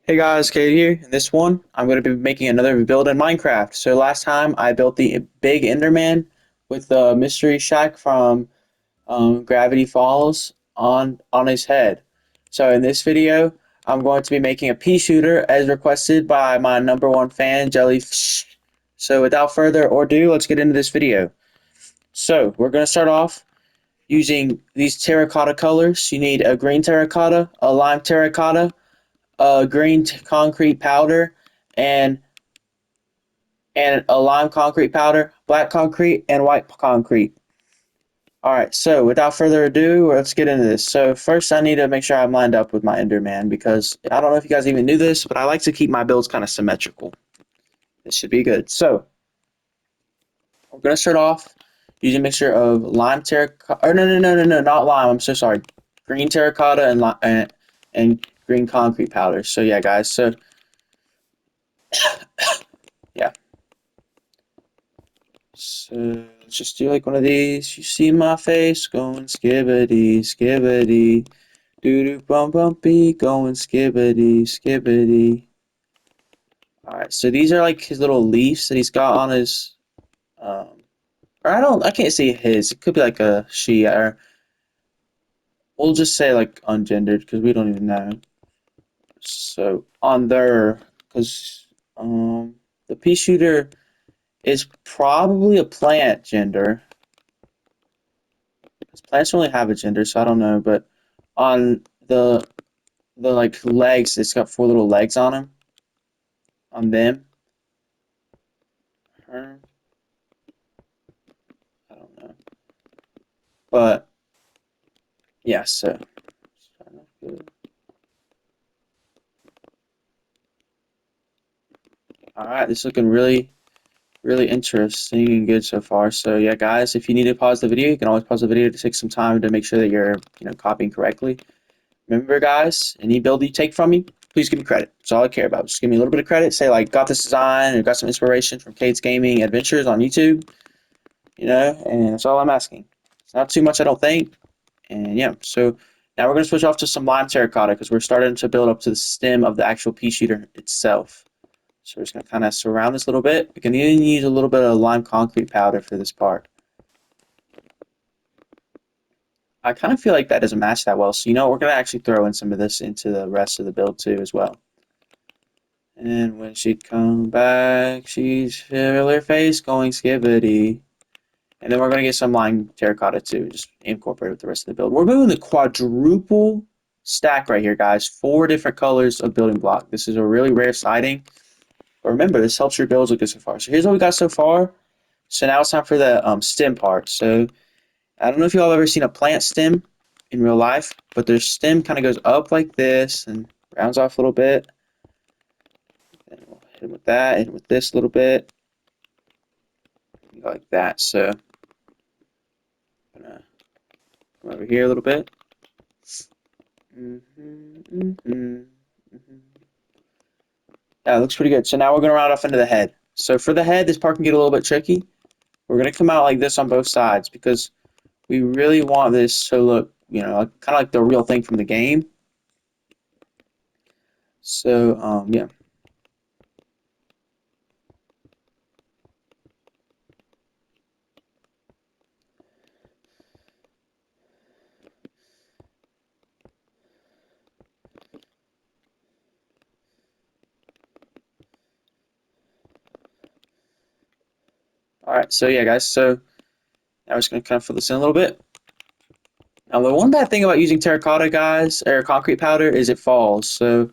Hey guys, Kate here. In this one, I'm going to be making another build in Minecraft. So last time I built the big Enderman with the mystery shack from Gravity Falls on his head. So in this video, I'm going to be making a pea shooter as requested by my number one fan, Jellyfish. So without further ado, let's get into this video. So we're going to start off using these terracotta colors. You need a green terracotta, a lime terracotta, green concrete powder, and a lime concrete powder, black concrete, and white concrete. All right, so without further ado, let's get into this. So first, I need to make sure I'm lined up with my Enderman because I don't know if you guys even knew this, but I like to keep my builds kind of symmetrical. This should be good. So we're gonna start off using a mixture of lime terracotta. Or no, not lime. I'm so sorry. Green terracotta and green concrete powder. So yeah, guys. So yeah. So let's just do like one of these. You see my face going skibbity, skibbity, doo doo bum bumpy, going skibbity, skibbity. Alright, so these are like his little leaves that he's got on his or I can't say his. It could be like a she, or we'll just say like ungendered because we don't even know. So on their, because the pea shooter is probably a plant gender. Plants only have a gender, so I don't know. But on the like legs, it's got four little legs on them. On them, her, I don't know. But yeah, so all right, this is looking really interesting and good so far. So yeah, guys, if you need to pause the video, you can always pause the video to take some time to make sure that you're copying correctly. Remember, guys, any build you take from me, please give me credit. That's all I care about. Just give me a little bit of credit. Say like, got this design or got some inspiration from Kate's Gaming Adventures on YouTube. And that's all I'm asking. It's not too much, I don't think. And yeah, so now we're going to switch off to some lime terracotta because we're starting to build up to the stem of the actual pea shooter itself. So we're just going to kind of surround this a little bit. We can even use a little bit of lime concrete powder for this part. I kind of feel like that doesn't match that well, so we're going to actually throw in some of this into the rest of the build too as well. And when she'd come back, she'd feel her face going skibbity. And then we're going to get some lime terracotta too, just incorporate with the rest of the build. We're moving the quadruple stack right here, guys. 4 different colors of building block. This is a really rare sighting. But remember, this helps your builds look good so far. So here's what we got so far. So now it's time for the stem part. So I don't know if y'all ever seen a plant stem in real life, but their stem kind of goes up like this and rounds off a little bit. And we'll hit it with that, hit it with this a little bit. Like that. So I'm gonna come over here a little bit. Yeah, it looks pretty good. So now we're going to round off into the head. So for the head, this part can get a little bit tricky. We're going to come out like this on both sides because we really want this to look, kind of like the real thing from the game. So, yeah. All right, so yeah, guys. So now we're just going to kind of fill this in a little bit. Now, the one bad thing about using terracotta, guys, or concrete powder, is it falls. So,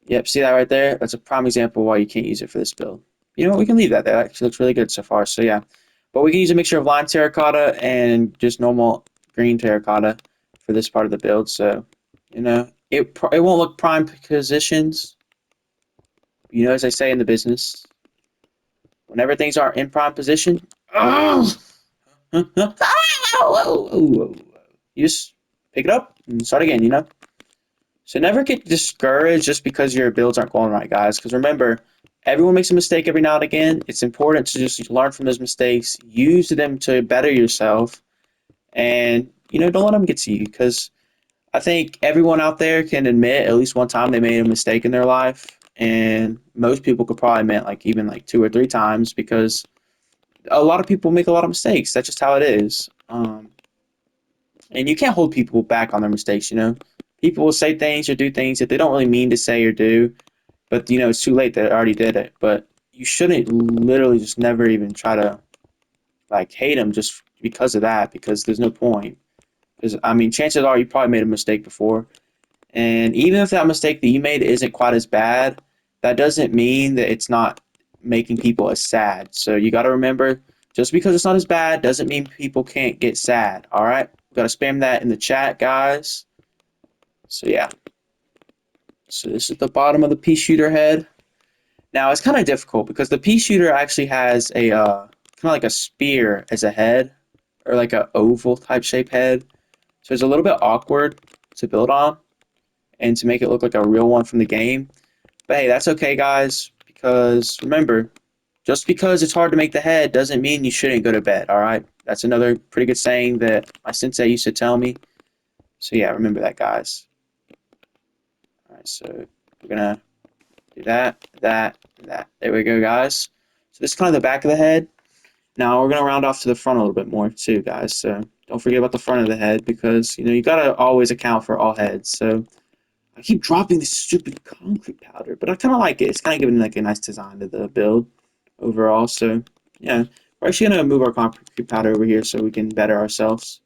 yep, see that right there? That's a prime example why you can't use it for this build. You know what? We can leave that there. That actually looks really good so far. So, yeah. But we can use a mixture of lime terracotta and just normal green terracotta for this part of the build. So, it won't look prime positions. As I say in the business, whenever things aren't in prime position, you just pick it up and start again. So never get discouraged just because your builds aren't going right, guys. Because remember, everyone makes a mistake every now and again. It's important to just learn from those mistakes, use them to better yourself, and don't let them get to you. Because I think everyone out there can admit at least one time they made a mistake in their life, and most people could probably admit like even like two or three times because a lot of people make a lot of mistakes. That's just how it is. And you can't hold people back on their mistakes. People will say things or do things that they don't really mean to say or do, but it's too late. They already did it. But you shouldn't literally just never even try to like hate them just because of that, because there's no point. Because I mean, chances are you probably made a mistake before, and even if that mistake that you made isn't quite as bad, that doesn't mean that it's not making people as sad. So you got to remember, just because it's not as bad doesn't mean people can't get sad. All right, we got to spam that in the chat, guys. So yeah, so this is the bottom of the pea shooter head. Now it's kind of difficult because the pea shooter actually has a kind of like a spear as a head, or like a oval type shape head. So it's a little bit awkward to build on and to make it look like a real one from the game. But hey, that's okay, guys, because remember, just because it's hard to make the head doesn't mean you shouldn't go to bed, all right? That's another pretty good saying that my sensei used to tell me. So yeah, remember that, guys. All right, so we're gonna do that, that, that. There we go, guys. So this is kind of the back of the head. Now we're gonna round off to the front a little bit more too, guys. So don't forget about the front of the head because you gotta always account for all heads. So I keep dropping this stupid concrete powder, but I kind of like it. It's kind of giving like a nice design to the build overall. So yeah, we're actually gonna move our concrete powder over here so we can better ourselves.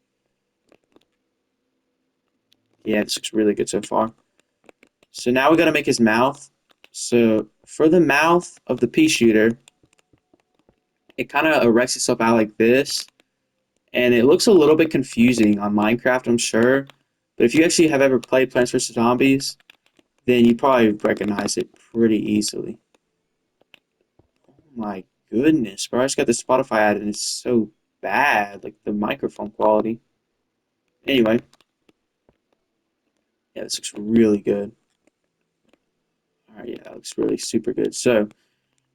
Yeah, this looks really good so far. So now we gotta make his mouth. So for the mouth of the pea shooter, it kind of erects itself out like this, and it looks a little bit confusing on Minecraft, I'm sure. But if you actually have ever played Plants vs Zombies, then you probably recognize it pretty easily. My goodness, bro. I just got the Spotify ad and it's so bad, like the microphone quality. Anyway, yeah, this looks really good. All right, yeah, that looks really super good. So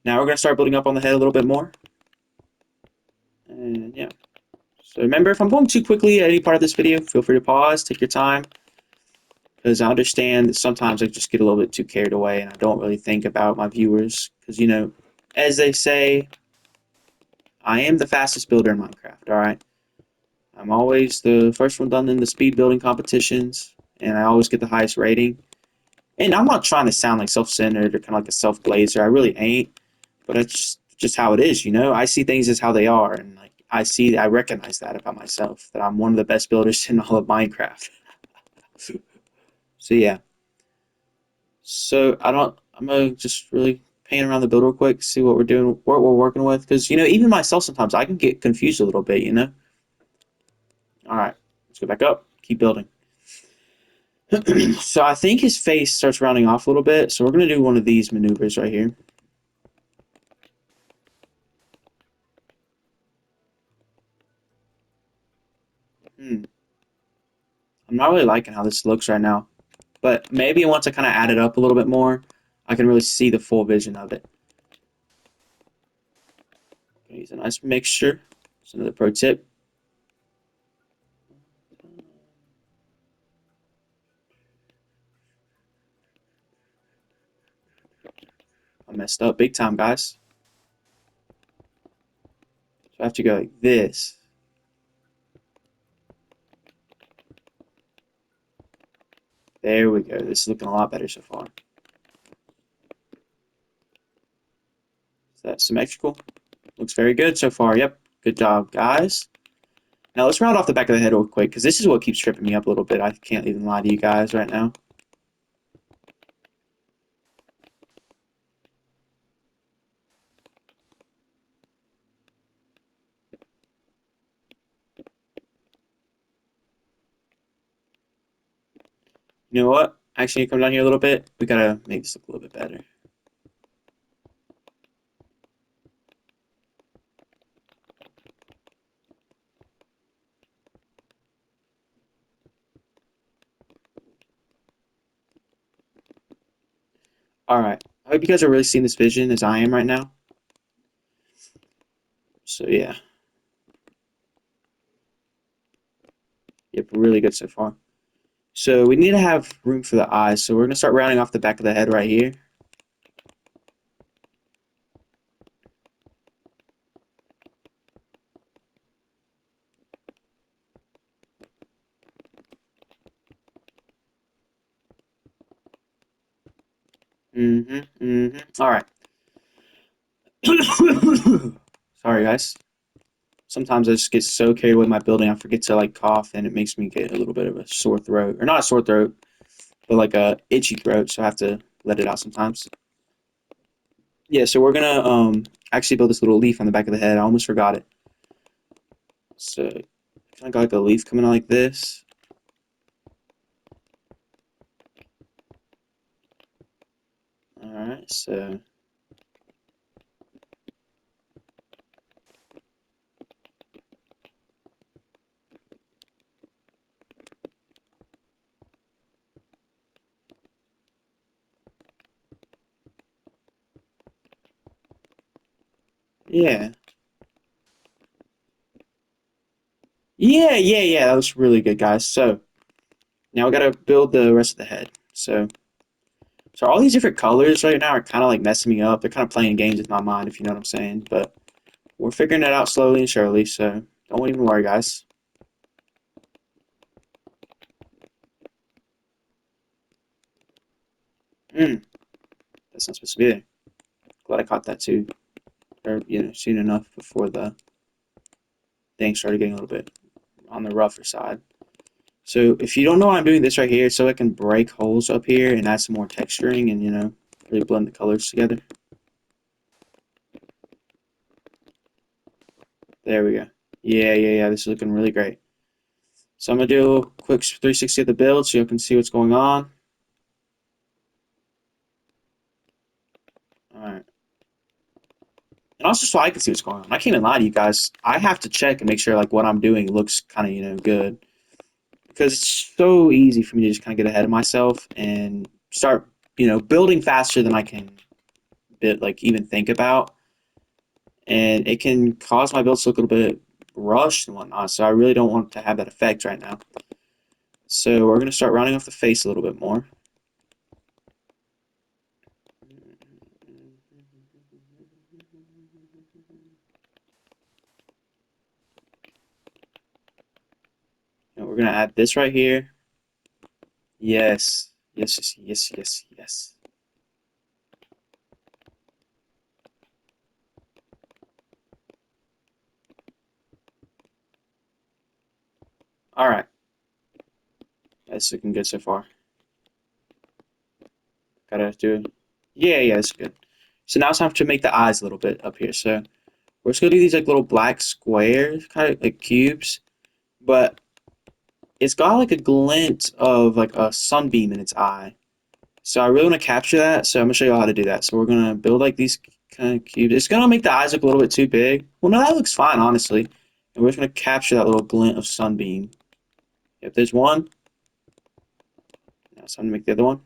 now we're gonna start building up on the head a little bit more. And yeah. So remember, if I'm going too quickly at any part of this video, feel free to pause, take your time, because I understand that sometimes I just get a little bit too carried away and I don't really think about my viewers. Because, as they say, I am the fastest builder in Minecraft, all right? I'm always the first one done in the speed building competitions, and I always get the highest rating. And I'm not trying to sound like self-centered or kind of like a self-blazer. I really ain't. But it's just how it is, I see things as how they are, and like I recognize that about myself, that I'm one of the best builders in all of Minecraft. So yeah. So I'm gonna just really paint around the build real quick, see what we're doing, what we're working with, because even myself sometimes I can get confused a little bit. All right, let's go back up, keep building. So I think his face starts rounding off a little bit, so we're gonna do one of these maneuvers right here. I'm not really liking how this looks right now, but maybe once I kind of add it up a little bit more, I can really see the full vision of it. Use a nice mixture. That's another pro tip. I messed up big time, guys. So I have to go like this. There we go. This is looking a lot better so far. Is that symmetrical? Looks very good so far. Yep. Good job, guys. Now let's round off the back of the head real quick, because this is what keeps tripping me up a little bit. I can't even lie to you guys right now. You know what? Actually, come down here a little bit. We gotta make this look a little bit better. Alright. I hope you guys are really seeing this vision as I am right now. So yeah. Yep, really good so far. So we need to have room for the eyes. So we're gonna start rounding off the back of the head right here. All right. Sorry, guys. Sometimes I just get so carried away with my building, I forget to like cough, and it makes me get a little bit of a sore throat, or not a sore throat, but like a itchy throat. So I have to let it out sometimes. Yeah. So we're gonna actually build this little leaf on the back of the head. I almost forgot it. So kind of got like a leaf coming out like this. All right. So yeah. Yeah. That was really good, guys. So now we gotta build the rest of the head. So all these different colors right now are kind of like messing me up. They're kind of playing games with my mind, if you know what I'm saying. But we're figuring it out slowly and surely. So don't even worry, guys. Mm, that's not supposed to be there. Glad I caught that too, or soon enough before the thing started getting a little bit on the rougher side. So if you don't know why I'm doing this right here, so I can break holes up here and add some more texturing and really blend the colors together. There we go. Yeah. This is looking really great. So I'm gonna do a quick 360 of the build so you can see what's going on. All right. And also so I can see what's going on. I can't even lie to you guys. I have to check and make sure like what I'm doing looks kind of, good. Because it's so easy for me to just kind of get ahead of myself and start, building faster than I can like even think about. And it can cause my builds to look a little bit rushed and whatnot. So I really don't want to have that effect right now. So we're gonna start rounding off the face a little bit more. And we're gonna add this right here. Yes. All right, that's looking good so far. Gotta do it. Yeah, that's good. So now it's time to make the eyes a little bit up here. So we're just gonna do these like little black squares, kind of like cubes, but it's got like a glint of like a sunbeam in its eye. So I really want to capture that. So I'm gonna show you how to do that. So we're gonna build like these kind of cubes. It's gonna make the eyes look a little bit too big. Well, no, that looks fine, honestly. And we're just gonna capture that little glint of sunbeam. If there's one, now it's time to make the other one.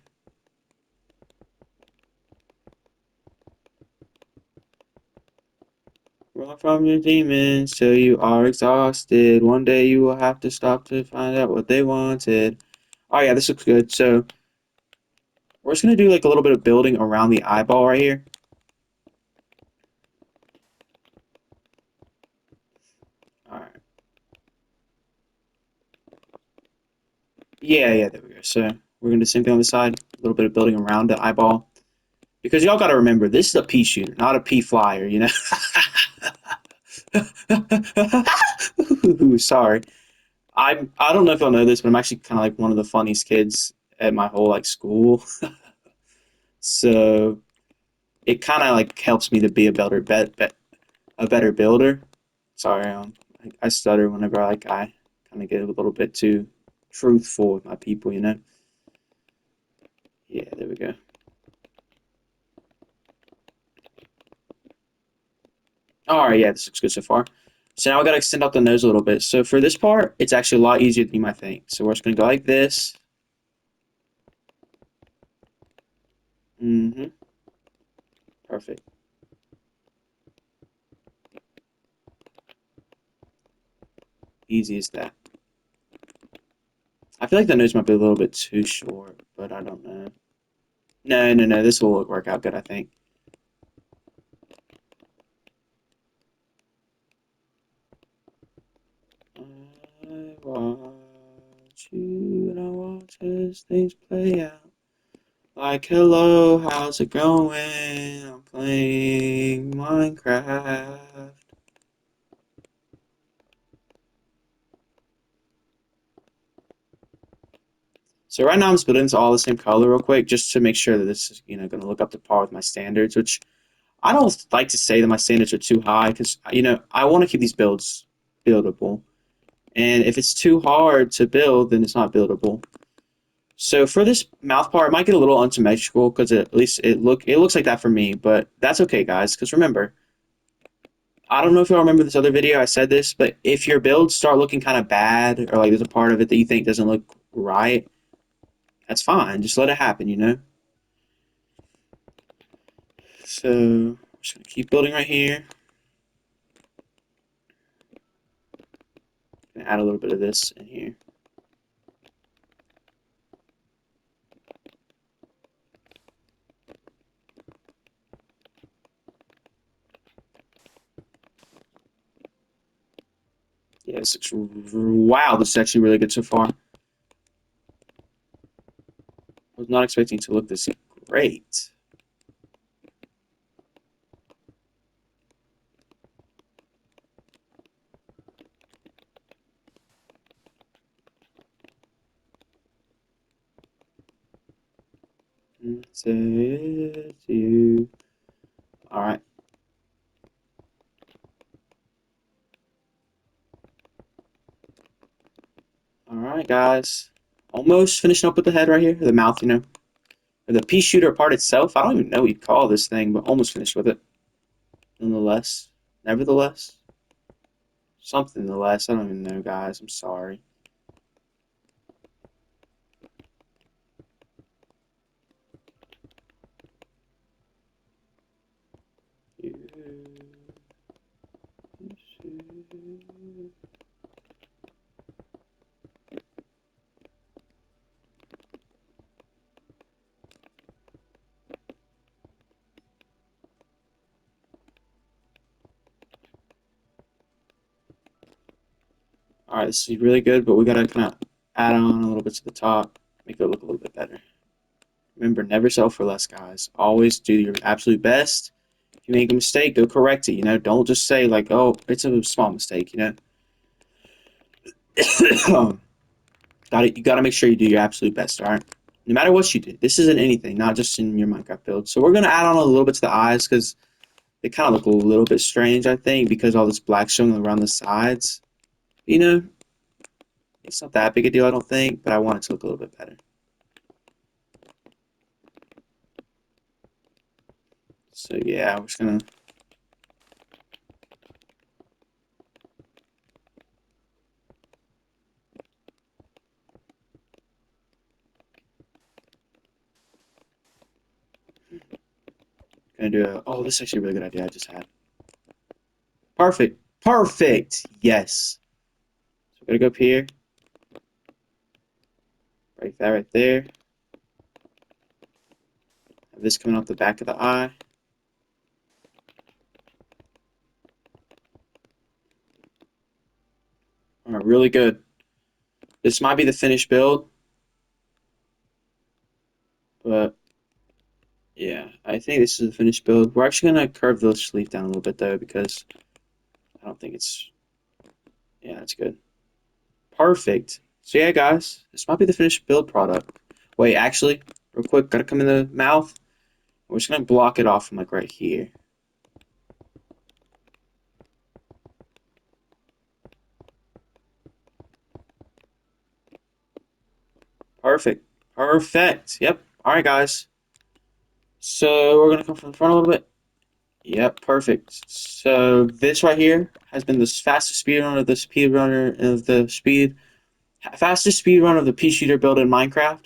Run from your demons till you are exhausted. One day you will have to stop to find out what they wanted. Oh yeah, this looks good. So we're just gonna do like a little bit of building around the eyeball right here. All right. Yeah, there we go. So we're gonna do the same thing on the side. A little bit of building around the eyeball. Because y'all gotta remember, this is a pea shooter, not a pea flyer, Sorry. I don't know if y'all know this, but I'm actually kind of like one of the funniest kids at my whole like school. So it kind of like helps me to be a better builder. Sorry, I stutter whenever I kind of get a little bit too truthful with my people. Yeah, there we go. All right, yeah, this looks good so far. So now I gotta extend out the nose a little bit. So for this part, it's actually a lot easier than you might think. So we're just gonna go like this. Mm-hmm. Perfect. Easy as that. I feel like the nose might be a little bit too short, but I don't know. No, no, no. This will work out good, I think. I watch you and I watch as things play out. Like, hello, how's it going? I'm playing Minecraft. So right now I'm splitting this all the same color real quick, just to make sure that this is, going to look up to par with my standards, which I don't like to say that my standards are too high because, I want to keep these builds buildable. And if it's too hard to build, then it's not buildable. So for this mouth part, it might get a little unsymmetrical because at least it looks like that for me, but that's okay, guys. Because remember, I don't know if y'all remember this other video I said this, but if your builds start looking kind of bad or like there's a part of it that you think doesn't look right, that's fine. Just let it happen. So I'm just gonna keep building right here. Gonna add a little bit of this in here. Yeah, wow, this is actually really good so far. I was not expecting to look this great. Say it's you. All right. All right, guys. Almost finishing up with the head right here, the mouth. Or the pea shooter part itself. I don't even know what you'd call this thing, but almost finished with it. Nonetheless. Nevertheless. Something the less. I don't even know, guys. I'm sorry. Alright, this is really good, but we gotta kind of add on a little bit to the top, make it look a little bit better. Remember, never settle for less, guys. Always do your absolute best. If you make a mistake, go correct it. Don't just say, like, oh, it's a small mistake. You gotta make sure you do your absolute best, alright? No matter what you do. This isn't anything, not just in your Minecraft build. So we're gonna add on a little bit to the eyes because they kind of look a little bit strange, I think, because all this black showing around the sides. It's not that big a deal, I don't think, but I want it to look a little bit better. So yeah, we're just gonna do a. Oh, this is actually a really good idea I just had. Perfect, perfect. Yes. So we're gonna go up here, right that right there. Have this coming off the back of the eye. All right, really good. This might be the finished build, but yeah, I think this is the finished build. We're actually gonna curve the sleeve down a little bit though because I don't think it's. Yeah, that's good. Perfect. So yeah, guys, this might be the finished build product. Wait, actually, real quick, gotta come in the mouth. We're just gonna block it off from like right here. Perfect. Perfect. Yep. All right, guys. So we're gonna come from the front a little bit. Yep. Perfect. So this right here has been the fastest speed run of the speed runner of the speed fastest speed run of the pea shooter build in Minecraft.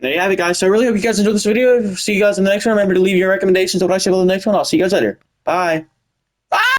There you have it, guys. So I really hope you guys enjoyed this video. See you guys in the next one. Remember to leave your recommendations of what I should build in the next one. I'll see you guys later. Bye.